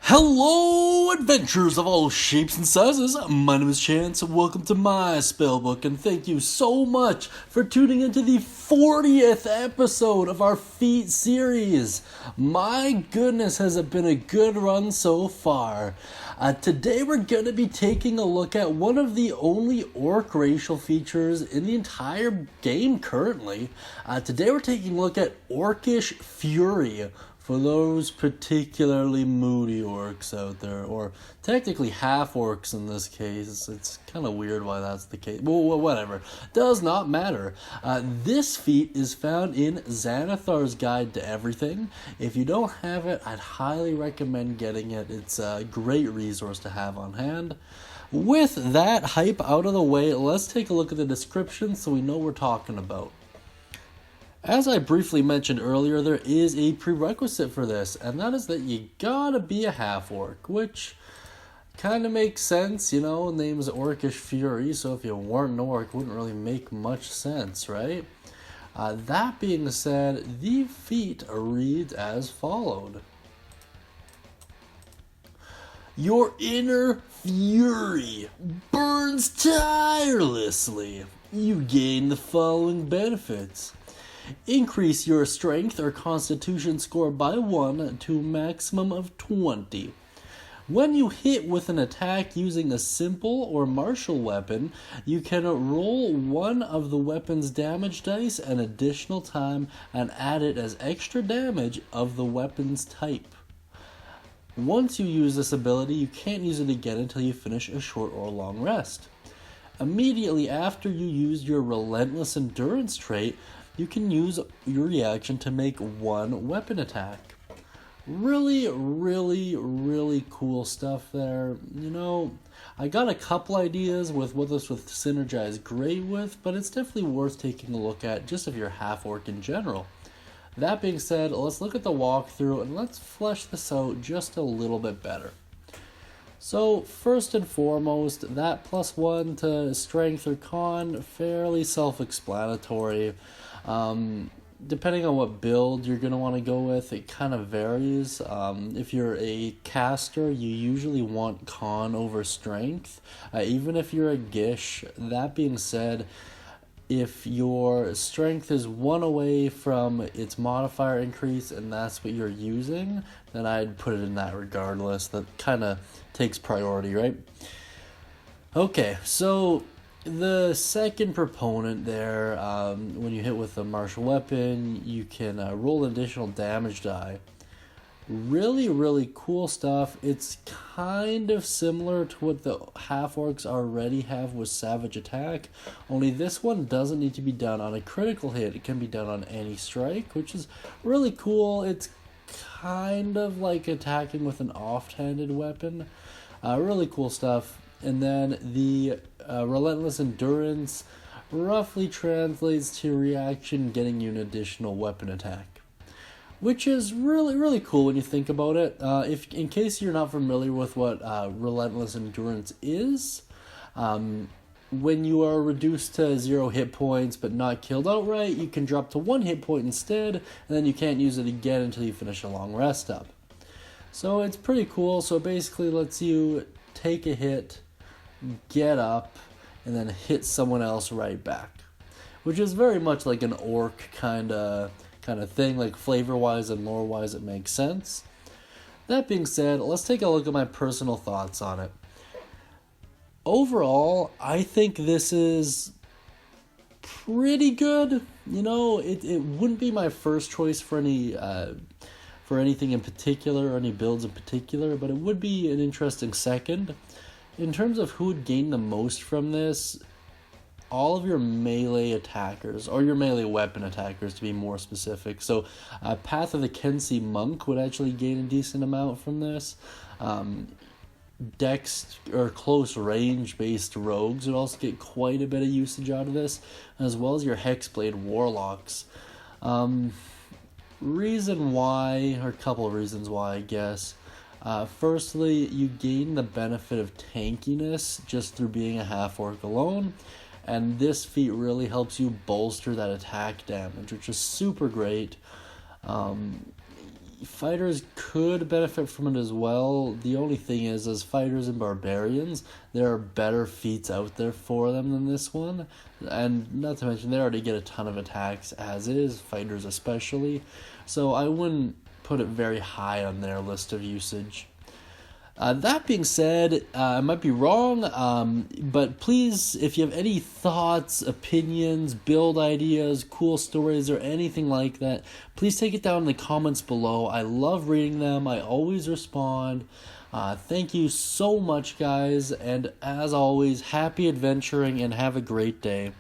Hello, adventurers of all shapes and sizes. My name is Chance. Welcome to my Spellbook, and thank you so much for tuning into the 40th episode of our feat series. My goodness, has it been a good run so far. Today we're going to be taking a look at one of the only orc racial features in the entire game currently. Today we're taking a look at Orcish Fury. For those particularly moody orcs out there, or technically half-orcs in this case, it's kind of weird why that's the case. Well, whatever. Does not matter. This feat is found in Xanathar's Guide to Everything. If you don't have it, I'd highly recommend getting it. It's a great resource to have on hand. With that hype out of the way, let's take a look at the description so we know what we're talking about. As I briefly mentioned earlier, there is a prerequisite for this, and that is that you gotta be a half-orc, which kind of makes sense, you know, name's Orcish Fury, so if you weren't an orc, it wouldn't really make much sense, right? That being said, the feat reads as followed. Your inner fury burns tirelessly. You gain the following benefits. Increase your strength or constitution score by 1 to a maximum of 20. When you hit with an attack using a simple or martial weapon, you can roll one of the weapon's damage dice an additional time and add it as extra damage of the weapon's type. Once you use this ability, you can't use it again until you finish a short or long rest. Immediately after you use your Relentless Endurance trait, you can use your reaction to make one weapon attack. Really cool stuff there. You know, I got a couple ideas with what this would synergize great with, but it's definitely worth taking a look at just if you're half-orc in general. That being said, let's look at the walkthrough and let's flesh this out just a little bit better. So, first and foremost, that +1 to strength or con, fairly self-explanatory. Depending on what build you're going to want to go with, it kind of varies. If you're a caster, you usually want con over strength, even if you're a gish. That being said, if your strength is 1 away from its modifier increase and that's what you're using, then I'd put it in that regardless. That kind of takes priority, right? Okay, so the second proponent there, when you hit with a martial weapon, you can roll an additional damage die. Really cool stuff. It's kind of similar to what the half-orcs already have with Savage Attack, only this one doesn't need to be done on a critical hit. It can be done on any strike, which is really cool. It's kind of like attacking with an offhanded weapon. Really cool stuff. And then the Relentless Endurance roughly translates to reaction getting you an additional weapon attack, which is really cool when you think about it. If in case you're not familiar with what Relentless Endurance is, when you are reduced to 0 hit points but not killed outright, you can drop to 1 hit point instead, and then you can't use it again until you finish a long rest up. So it's pretty cool. So it basically lets you take a hit, get up, and then hit someone else right back, which is very much like an orc kind of thing. Like flavor-wise and lore-wise, it makes sense. That being said, let's take a look at my personal thoughts on it. Overall, I think this is pretty good. You know, it wouldn't be my first choice for anything in particular, or any builds in particular, but it would be an interesting second. In terms of who would gain the most from this, all of your melee attackers, or your melee weapon attackers to be more specific. So Path of the Kensi Monk would actually gain a decent amount from this. Dex or close range based rogues would also get quite a bit of usage out of this, as well as your Hexblade Warlocks. Reason why, or a couple of reasons why, I guess. Firstly, you gain the benefit of tankiness just through being a half-orc alone, and this feat really helps you bolster that attack damage, which is super great. fighters could benefit from it as well. The only thing is, as fighters and barbarians, there are better feats out there for them than this one. And not to mention, they already get a ton of attacks as is, fighters especially. So I wouldn't put it very high on their list of usage. That being said, I might be wrong, but please, if you have any thoughts, opinions, build ideas, cool stories, or anything like that, please take it down in the comments below. I love reading them. I always respond. Thank you so much, guys, and as always, happy adventuring and have a great day.